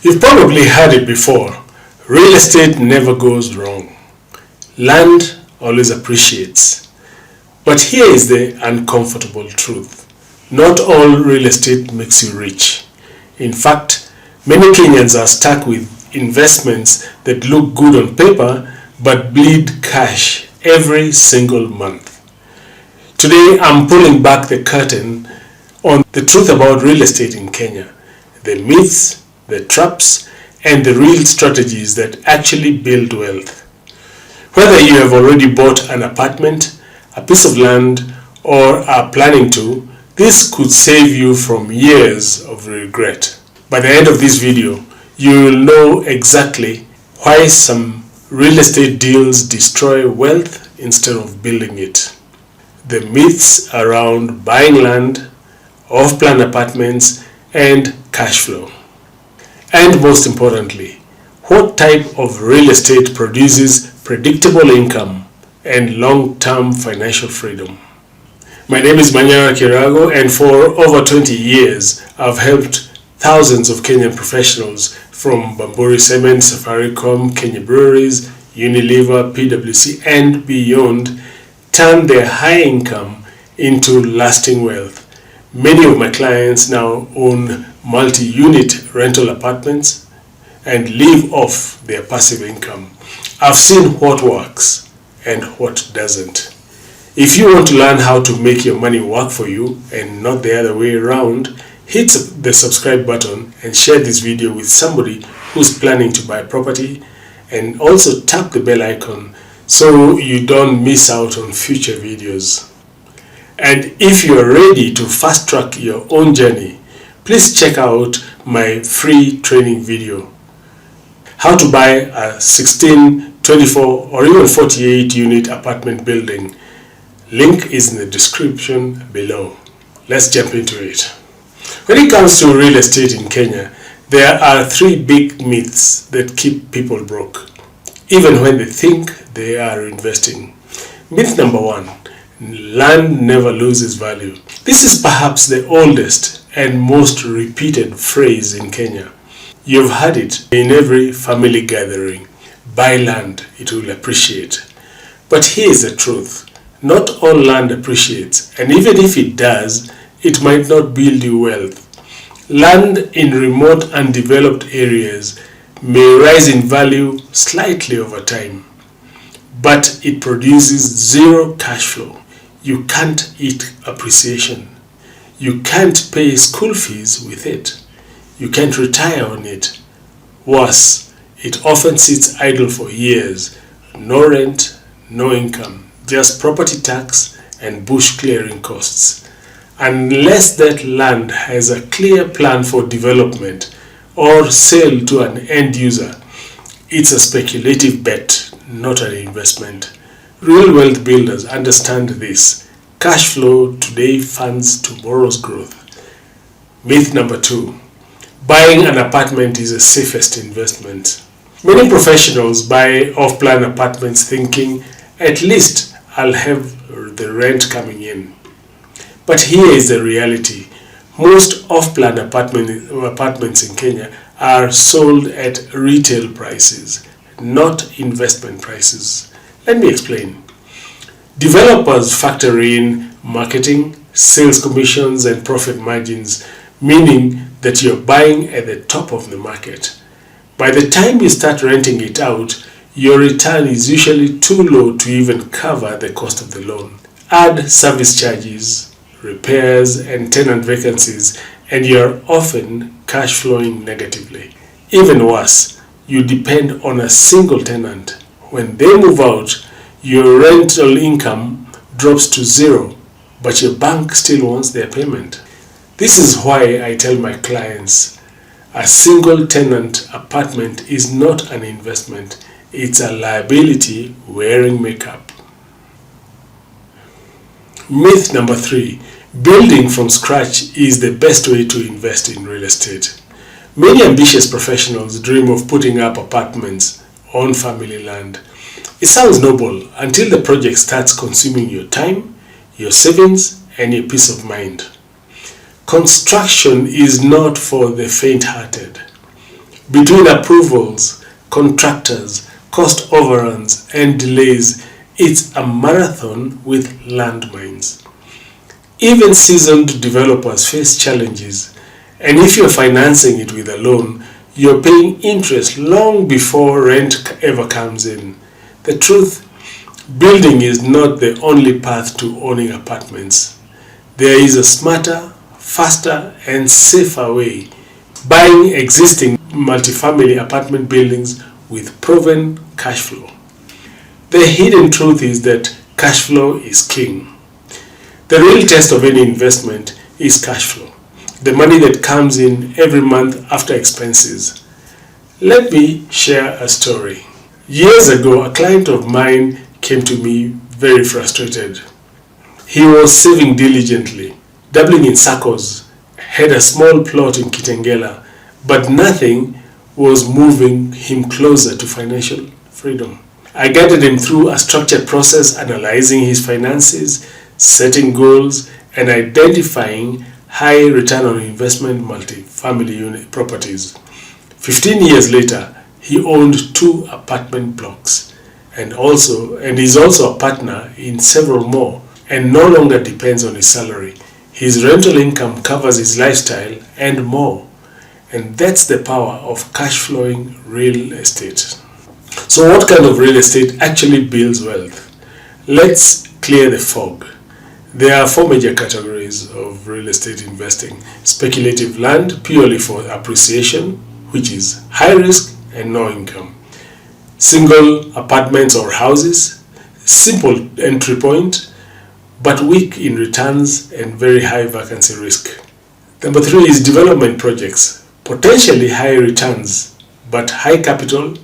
You've probably heard it before. Real estate never goes wrong. Land always appreciates. But here is the uncomfortable truth. Not all real estate makes you rich. In fact, many Kenyans are stuck with investments that look good on paper but bleed cash every single month. Today, I'm pulling back the curtain on the truth about real estate in Kenya, the myths, the traps, and the real strategies that actually build wealth. Whether you have already bought an apartment, a piece of land, or are planning to, this could save you from years of regret. By the end of this video, you will know exactly why some real estate deals destroy wealth instead of building it. The myths around buying land, off-plan apartments, and cash flow. And most importantly, what type of real estate produces predictable income and long-term financial freedom. My name is Manyara Kirago, and for over 20 years, I've helped thousands of Kenyan professionals from Bamburi Cement, Safaricom, Kenya Breweries, Unilever, PwC, and beyond turn their high income into lasting wealth. Many of my clients now own multi-unit rental apartments and live off their passive income. I've seen what works and what doesn't. If you want to learn how to make your money work for you and not the other way around, hit the subscribe button and share this video with somebody who's planning to buy property, and also tap the bell icon so you don't miss out on future videos. And if you're ready to fast track your own journey, please check out my free training video. How to buy a 16, 24 or even 48 unit apartment building. Link is in the description below. Let's jump into it. When it comes to real estate in Kenya, there are three big myths that keep people broke, even when they think they are investing. Myth number one, land never loses value. This is perhaps the oldest and most repeated phrase in Kenya. You've heard it in every family gathering. Buy land, it will appreciate. But here's the truth. Not all land appreciates, and even if it does, it might not build you wealth. Land in remote undeveloped areas may rise in value slightly over time, but it produces zero cash flow. You can't eat appreciation. You can't pay school fees with it. You can't retire on it. Worse, it often sits idle for years. No rent, no income, just property tax and bush clearing costs. Unless that land has a clear plan for development or sale to an end user, it's a speculative bet, not an investment. Real wealth builders understand this. Cash flow today funds tomorrow's growth. Myth number two, buying an apartment is the safest investment. Many professionals buy off-plan apartments thinking, at least I'll have the rent coming in. But here is the reality. Most off-plan apartments in Kenya are sold at retail prices, not investment prices. Let me explain. Developers factor in marketing, sales commissions, and profit margins, meaning that you're buying at the top of the market. By the time you start renting it out, your return is usually too low to even cover the cost of the loan. Add service charges, repairs, and tenant vacancies, and you're often cash flowing negatively. Even worse, you depend on a single tenant. When they move out, your rental income drops to zero, but your bank still wants their payment. This is why I tell my clients, a single tenant apartment is not an investment, it's a liability wearing makeup. Myth number three, building from scratch is the best way to invest in real estate. Many ambitious professionals dream of putting up apartments on family land. It sounds noble until the project starts consuming your time, your savings, and your peace of mind. Construction is not for the faint-hearted. Between approvals, contractors, cost overruns, and delays, it's a marathon with landmines. Even seasoned developers face challenges, and if you're financing it with a loan, you're paying interest long before rent ever comes in. The truth, building is not the only path to owning apartments. There is a smarter, faster, and safer way: buying existing multifamily apartment buildings with proven cash flow. The hidden truth is that cash flow is king. The real test of any investment is cash flow, the money that comes in every month after expenses. Let me share a story. Years ago, a client of mine came to me very frustrated. He was saving diligently, dabbling in circles, had a small plot in Kitengela, but nothing was moving him closer to financial freedom. I guided him through a structured process, analyzing his finances, setting goals, and identifying high return on investment multi-family unit properties. 15 years later, he owned 2 apartment blocks and is also a partner in several more, and no longer depends on his salary. His rental income covers his lifestyle and more. And that's the power of cash flowing real estate. So what kind of real estate actually builds wealth? Let's clear the fog. There are 4 major categories of real estate investing. Speculative land, purely for appreciation, which is high risk and no income. Single apartments or houses, simple entry point, but weak in returns and very high vacancy risk. Number 3 is development projects, potentially high returns, but high capital,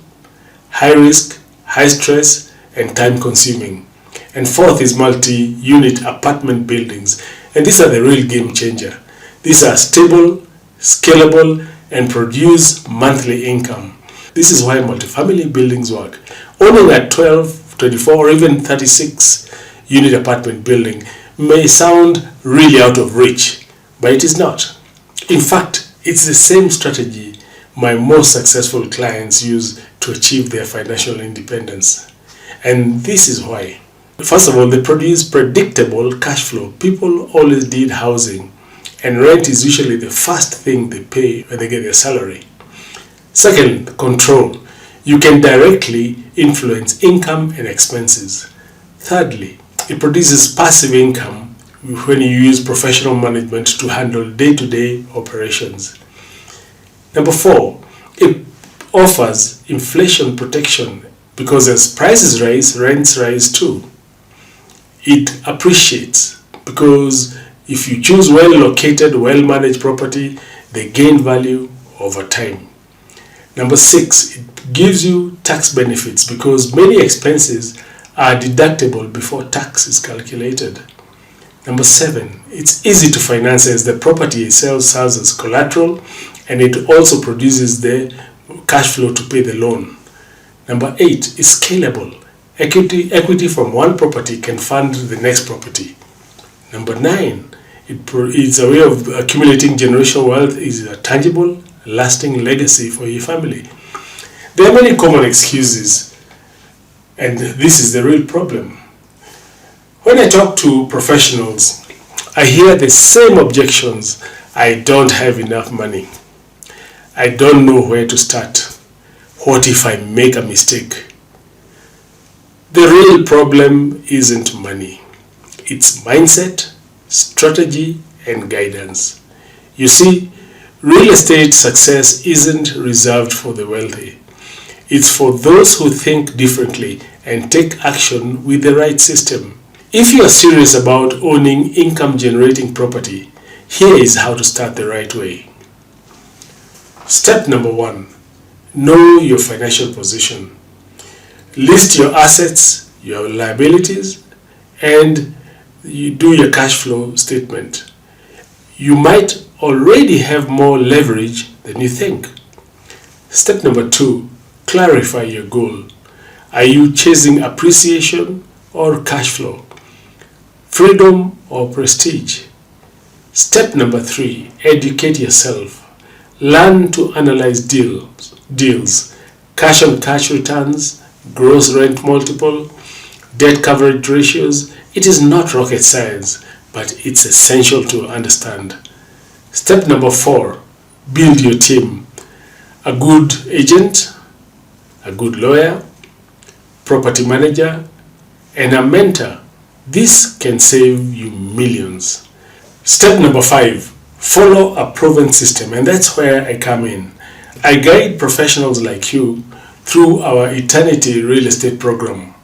high risk, high stress, and time consuming. And 4th is multi-unit apartment buildings, and these are the real game changer. These are stable, scalable, and produce monthly income. This is why multifamily buildings work. Owning a 12, 24, or even 36 unit apartment building may sound really out of reach, but it is not. In fact, it's the same strategy my most successful clients use to achieve their financial independence. And this is why. First of all, they produce predictable cash flow. People always need housing, and rent is usually the first thing they pay when they get their salary. Second, control. You can directly influence income and expenses. Thirdly, it produces passive income when you use professional management to handle day-to-day operations. Number 4, it offers inflation protection because as prices rise, rents rise too. It appreciates because if you choose well-located, well-managed property, they gain value over time. Number 6, it gives you tax benefits because many expenses are deductible before tax is calculated. Number 7, it's easy to finance as the property itself serves as collateral, and it also produces the cash flow to pay the loan. Number 8, it's scalable. Equity from one property can fund the next property. Number 9, it's a way of accumulating generational wealth. Is a tangible, lasting legacy for your family. There are many common excuses, and this is the real problem. When I talk to professionals, I hear the same objections. I don't have enough money. I don't know where to start. What if I make a mistake? The real problem isn't money. It's mindset, strategy, and guidance. You see, real estate success isn't reserved for the wealthy. It's for those who think differently and take action with the right system. If you are serious about owning income-generating property, here is how to start the right way. Step number 1, know your financial position. List your assets, your liabilities, and you do your cash flow statement. You might already have more leverage than you think. Step number 2, clarify your goal. Are you chasing appreciation or cash flow? Freedom or prestige? Step number 3, educate yourself. Learn to analyze deals. deals: cash on cash returns, gross rent multiple, debt coverage ratios. It is not rocket science, but it's essential to understand. Step number 4, build your team. A good agent, a good lawyer, property manager, and a mentor. This can save you millions. Step number 5, follow a proven system, and that's where I come in. I guide professionals like you through our Eternity Real Estate program.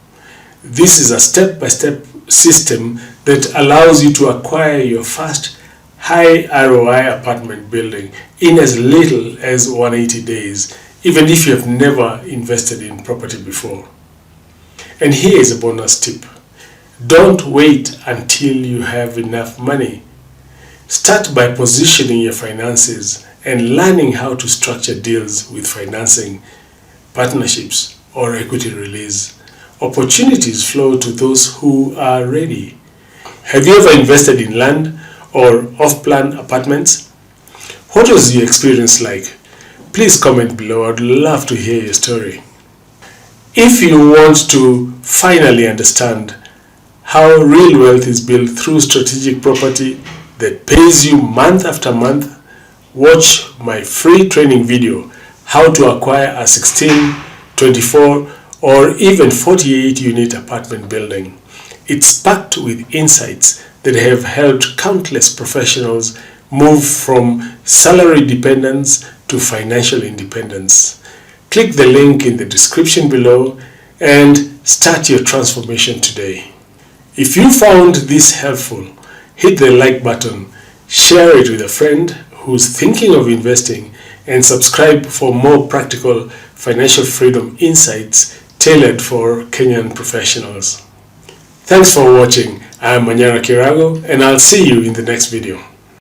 This is a step-by-step system that allows you to acquire your first high ROI apartment building in as little as 180 days, even if you have never invested in property before. And here is a bonus tip. Don't wait until you have enough money. Start by positioning your finances and learning how to structure deals with financing, partnerships, or equity release. Opportunities flow to those who are ready. Have you ever invested in land or off-plan apartments? What was your experience like? Please comment below. I'd love to hear your story. If you want to finally understand how real wealth is built through strategic property that pays you month after month, watch my free training video, How to Acquire a 16, 24, or even 48 unit apartment building. It's packed with insights that have helped countless professionals move from salary dependence to financial independence. Click the link in the description below and start your transformation today. If you found this helpful, hit the like button, share it with a friend who's thinking of investing, and subscribe for more practical financial freedom insights tailored for Kenyan professionals. Thanks for watching. I am Manyara Kirago, and I'll see you in the next video.